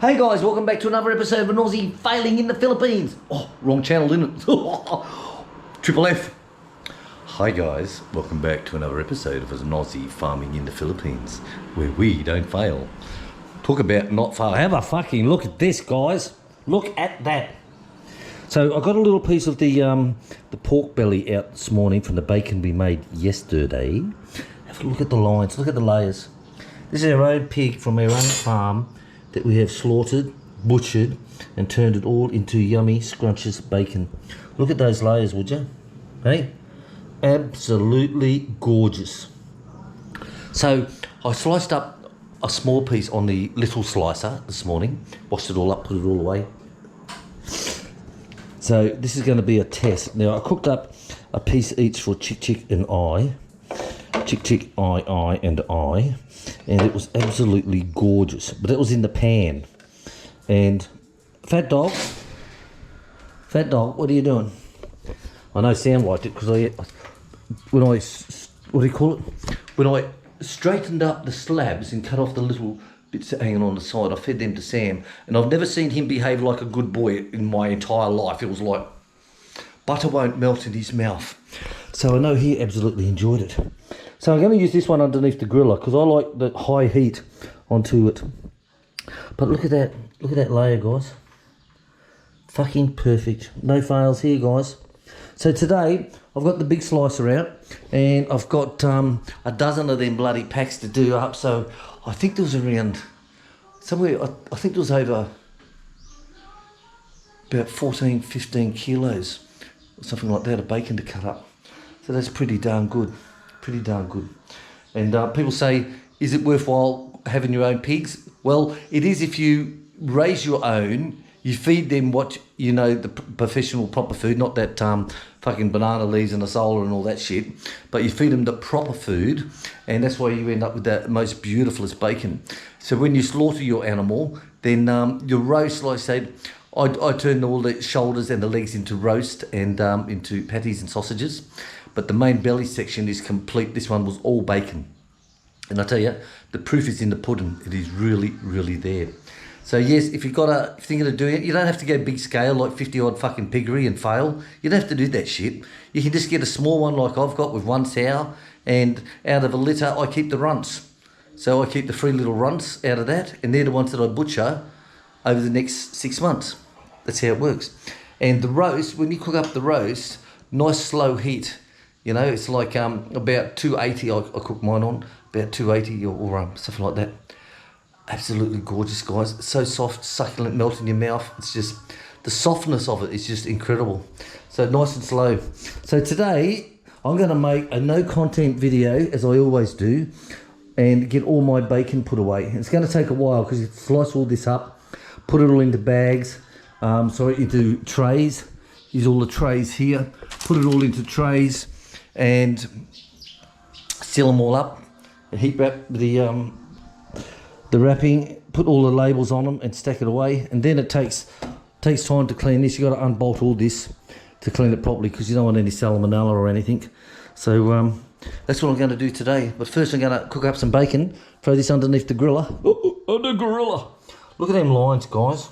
Hey guys, welcome back to another episode of an Aussie failing in the Philippines. Oh, wrong channel, didn't it? Triple F. Hi guys, welcome back to another episode of an Aussie farming in the Philippines, where we don't fail. Talk about not fail. Have a fucking look at this, guys. Look at that. So I got a little piece of the pork belly out this morning from the bacon we made yesterday. Have a look at the lines, look at the layers. This is our own pig from our own farm that we have slaughtered, butchered, and turned it all into yummy, scrumptious bacon. Look at those layers, would you? Hey? Absolutely gorgeous. So I sliced up a small piece on the little slicer this morning, washed it all up, put it all away. So this is going to be a test. Now I cooked up a piece each for Chick Chick and I. Chick Chick, I, and I. And it was absolutely gorgeous. But it was in the pan. And Fat Dog, what are you doing? I know Sam liked it because when I straightened up the slabs and cut off the little bits hanging on the side, I fed them to Sam. And I've never seen him behave like a good boy in my entire life. It was like butter won't melt in his mouth. So I know he absolutely enjoyed it. So I'm going to use this one underneath the griller because I like the high heat onto it. But look at that layer, guys. Fucking perfect. No fails here, guys. So today I've got the big slicer out and I've got a dozen of them bloody packs to do up. So I think there was around somewhere, I think there was over about 14, 15 kilos or something like that of bacon to cut up. So that's pretty darn good. Pretty darn good. And people say, is it worthwhile having your own pigs? Well, it is if you raise your own, you feed them what, you know, the professional proper food, not that fucking banana leaves and a solar and all that shit, but you feed them the proper food, and that's why you end up with the most beautifulest bacon. So when you slaughter your animal, then your roast, like I said, I turn all the shoulders and the legs into roast and into patties and sausages. But the main belly section is complete. This one was all bacon. And I tell you, the proof is in the pudding. It is really, really there. So yes, if you're thinking of doing it, you don't have to go big scale like 50 odd fucking piggery and fail. You don't have to do that shit. You can just get a small one like I've got with one sow, and out of a litter, I keep the runts. So I keep the 3 little runts out of that, and they're the ones that I butcher over the next 6 months. That's how it works. And the roast, when you cook up the roast, nice slow heat. You know, it's like about 280 I cook mine on, about 280 or something like that. Absolutely gorgeous, guys. It's so soft, succulent, melt in your mouth. It's just, the softness of it is just incredible. So nice and slow. So today, I'm going to make a no content video, as I always do, and get all my bacon put away. It's going to take a while because you slice all this up, put it all into bags, into trays. Use all the trays here, put it all into trays, and seal them all up and heat wrap the wrapping, put all the labels on them and stack it away. And then it takes time to clean this. You got to unbolt all this to clean it properly because you don't want any salmonella or anything. So that's what I'm going to do today. But first I'm going to cook up some bacon, throw this underneath the griller. The griller. Look at them lines, guys.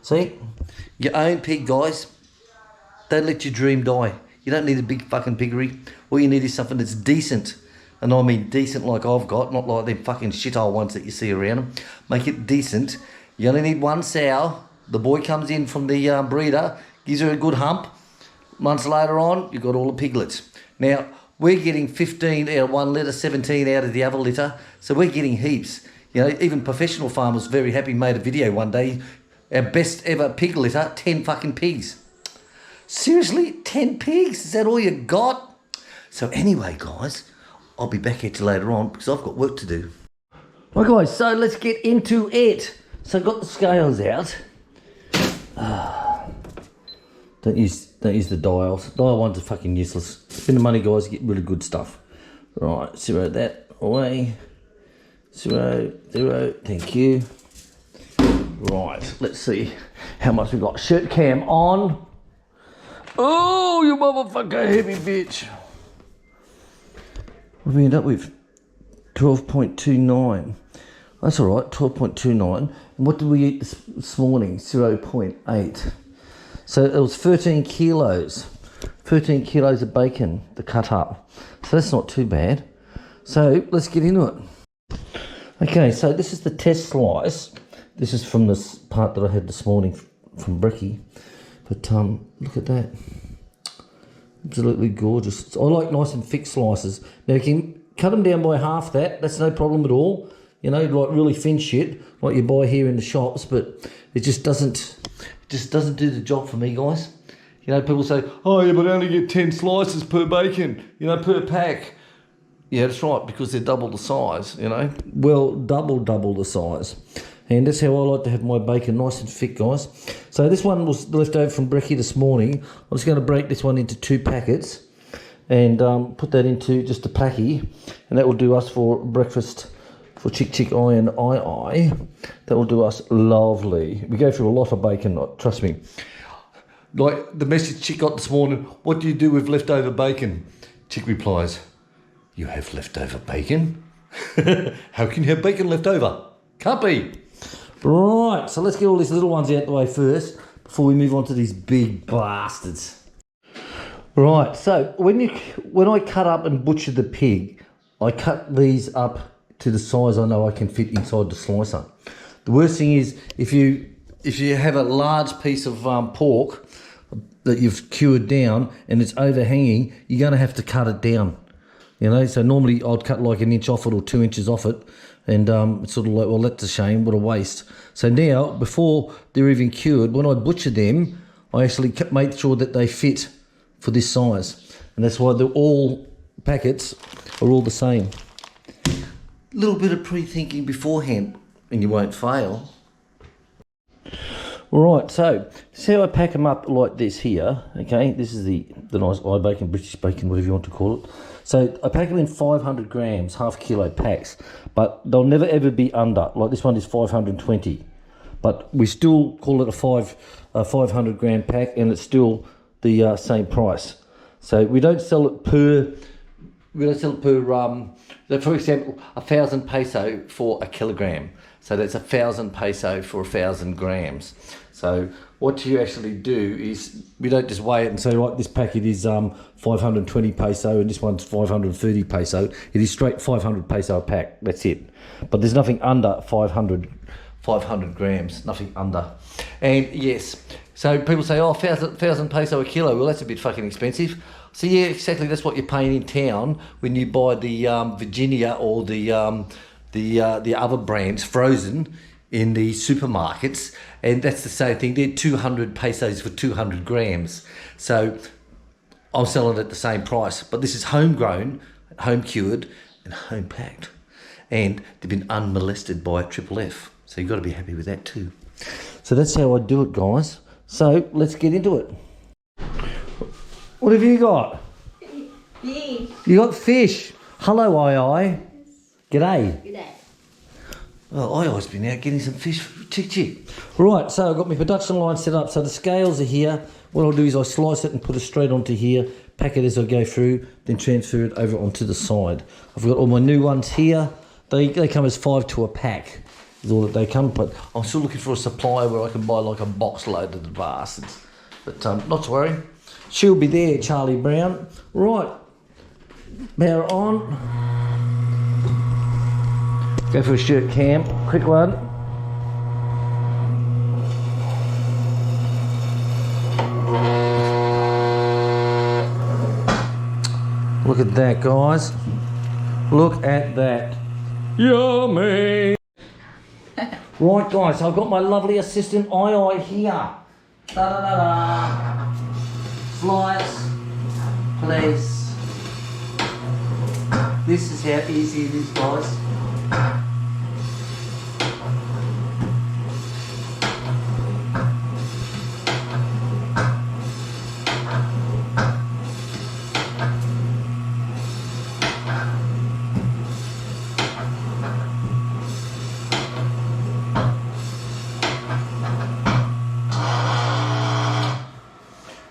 See? Your own pig, guys. Don't let your dream die. You don't need a big fucking piggery. All you need is something that's decent. And I mean decent like I've got, not like them fucking shithole ones that you see around them. Make it decent. You only need one sow. The boy comes in from the breeder, gives her a good hump. Months later on, you've got all the piglets. Now, we're getting 15 out of one litter, 17 out of the other litter. So we're getting heaps. You know, even professional farmers very happy made a video one day. Our best ever pig litter, 10 fucking pigs. Seriously? 10 pigs? Is that all you got? So anyway, guys, I'll be back at you later on because I've got work to do. Right, guys, so let's get into it. So I've got the scales out. Don't use the dials. Dial ones are fucking useless. Spend the money, guys, get really good stuff. Right, 0 that away. 0, 0, thank you. Right, let's see how much we got. Shirt cam on. Oh, you motherfucker heavy bitch. What do we end up with? 12.29. That's all right, 12.29. And what did we eat this morning? 0.8. So it was 13 kilos. 13 kilos of bacon to cut up. So that's not too bad. So let's get into it. Okay, so this is the test slice. This is from this part that I had this morning from Brekkie. But look at that. Absolutely gorgeous. I like nice and thick slices. Now you can cut them down by half that. That's no problem at all. You know, like really thin shit, like you buy here in the shops. But it just doesn't do the job for me, guys. You know, people say, oh yeah, but I only get 10 slices per bacon, you know, per pack. Yeah, that's right, because they're double the size, you know. Well, double the size. And that's how I like to have my bacon, nice and thick, guys. So this one was left over from Brekkie this morning. I'm just going to break this one into 2 packets and put that into just a plackie. And that will do us for breakfast for Chick I and I. That will do us lovely. We go through a lot of bacon, trust me. Like the message Chick got this morning, what do you do with leftover bacon? Chick replies, you have leftover bacon? How can you have bacon left over? Can't be. Right, so let's get all these little ones out the way first before we move on to these big bastards. Right, so when I cut up and butcher the pig, I cut these up to the size I know I can fit inside the slicer. The worst thing is if you have a large piece of pork that you've cured down and it's overhanging, you're going to have to cut it down. You know, so normally I'd cut like 1 inch off it or 2 inches off it, and it's sort of like, well, that's a shame, what a waste. So now, before they're even cured, when I butcher them, I actually made sure that they fit for this size, and that's why all packets are all the same. A little bit of pre-thinking beforehand, and you won't fail. Right, so this is how I pack them up like this here, okay? This is the nice bacon, British bacon, whatever you want to call it. So I pack them in 500 grams, half kilo packs, but they'll never ever be under. Like this one is 520, but we still call it a 500 gram pack, and it's still the same price. So we don't sell it per. So for example, 1,000 peso for a kilogram. So that's 1,000 peso for 1,000 grams. So what you actually do is, we don't just weigh it and say, right, this packet is 520 peso and this one's 530 peso. It is straight 500 peso a pack, that's it. But there's nothing under 500 grams, nothing under. And yes, so people say, oh, 1,000 peso a kilo. Well, that's a bit fucking expensive. So yeah, exactly, that's what you're paying in town when you buy the Virginia or the other brands frozen in the supermarkets, and that's the same thing. They're 200 pesos for 200 grams. So I'm selling it at the same price, but this is homegrown, home cured, and home packed, and they've been unmolested by Triple F. So you've got to be happy with that too. So that's how I do it, guys. So let's get into it. What have you got? Fish. You got fish. Hello, I. G'day. G'day. Well, I always been out getting some fish for Chick. Right, so I've got my production line set up. So the scales are here. What I'll do is I slice it and put it straight onto here, pack it as I go through, then transfer it over onto the side. I've got all my new ones here. They come as 5 to a pack, is all that they come. But I'm still looking for a supplier where I can buy like a box load of the bastards. But not to worry. She'll be there, Charlie Brown. Right, power on. Go for a shirt cam, quick one. Look at that, guys. Look at that. Yummy! Right, guys, I've got my lovely assistant, I here. Da-da-da-da. Slice, place. This is how easy it is, guys.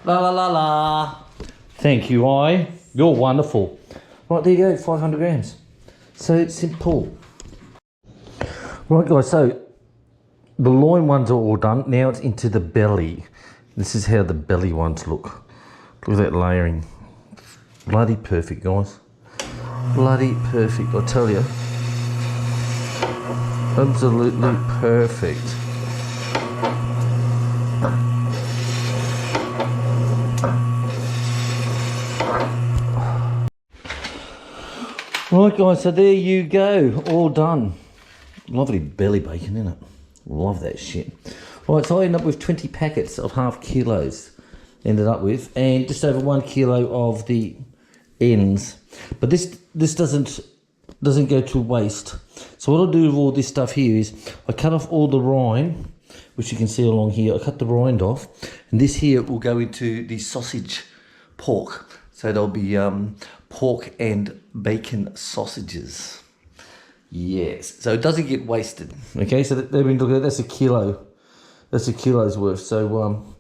La la la la. Thank you, You're wonderful. Right, there you go, 500 grams. So simple. Right guys, so the loin ones are all done. Now it's into the belly. This is how the belly ones look. Look at that layering. Bloody perfect, guys. Bloody perfect, I tell you. Absolutely perfect. Right guys, so there you go, all done. Lovely belly bacon, isn't it? Love that shit. Right, so I ended up with 20 packets of half kilos, ended up with, and just over 1 kilo of the ends. But this doesn't go to waste. So what I'll do with all this stuff here is I cut off all the rind, which you can see along here. I cut the rind off, and this here will go into the sausage pork. So there'll be pork and bacon sausages. Yes, so it doesn't get wasted. Okay, so they've been looking at, that's a kilo. That's a kilo's worth. So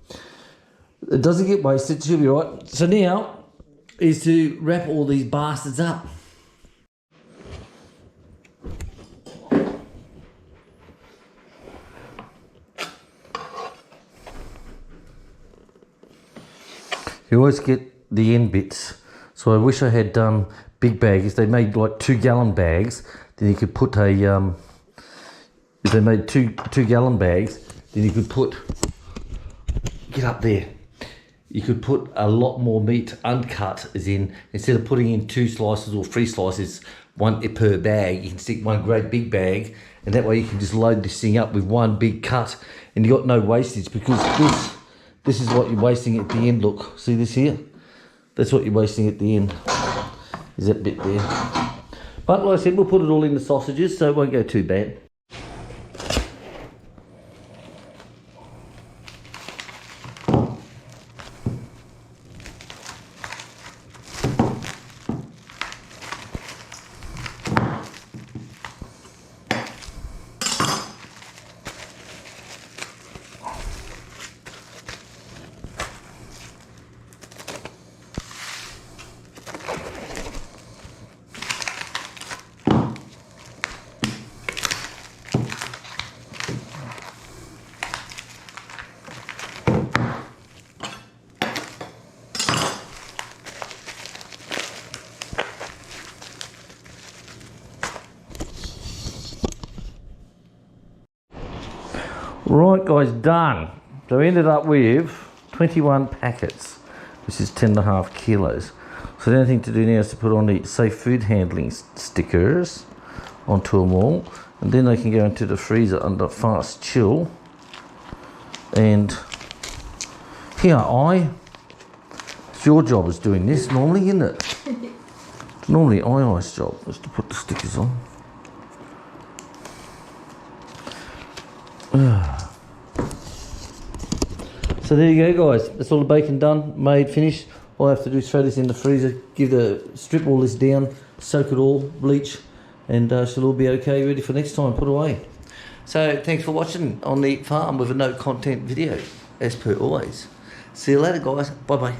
it doesn't get wasted. It should be right. So now is to wrap all these bastards up. You always get the end bits. So I wish I had big bags. They made like 2-gallon bags. Then you could put a, if they made two gallon bags, then you could put, get up there. You could put a lot more meat uncut, as in, instead of putting in 2 slices or 3 slices, 1 per bag, you can stick 1 great big bag, and that way you can just load this thing up with 1 big cut, and you got no wastage, because this is what you're wasting at the end. Look, see this here? That's what you're wasting at the end, is that bit there. But like I said, we'll put it all in the sausages, so it won't go too bad. Right guys, done. So we ended up with 21 packets, which is 10.5 kilos. So the only thing to do now is to put on the safe food handling stickers onto them all, and then they can go into the freezer under fast chill. And here it's your job is doing this normally, isn't it? It's normally I's job is to put the stickers on. So there you go guys, that's all the bacon done, made, finished. All I have to do is throw this in the freezer, strip all this down, soak it all, bleach, and she'll all be okay, ready for next time, put away. So thanks for watching on the farm with a no content video, as per always. See you later guys, bye bye.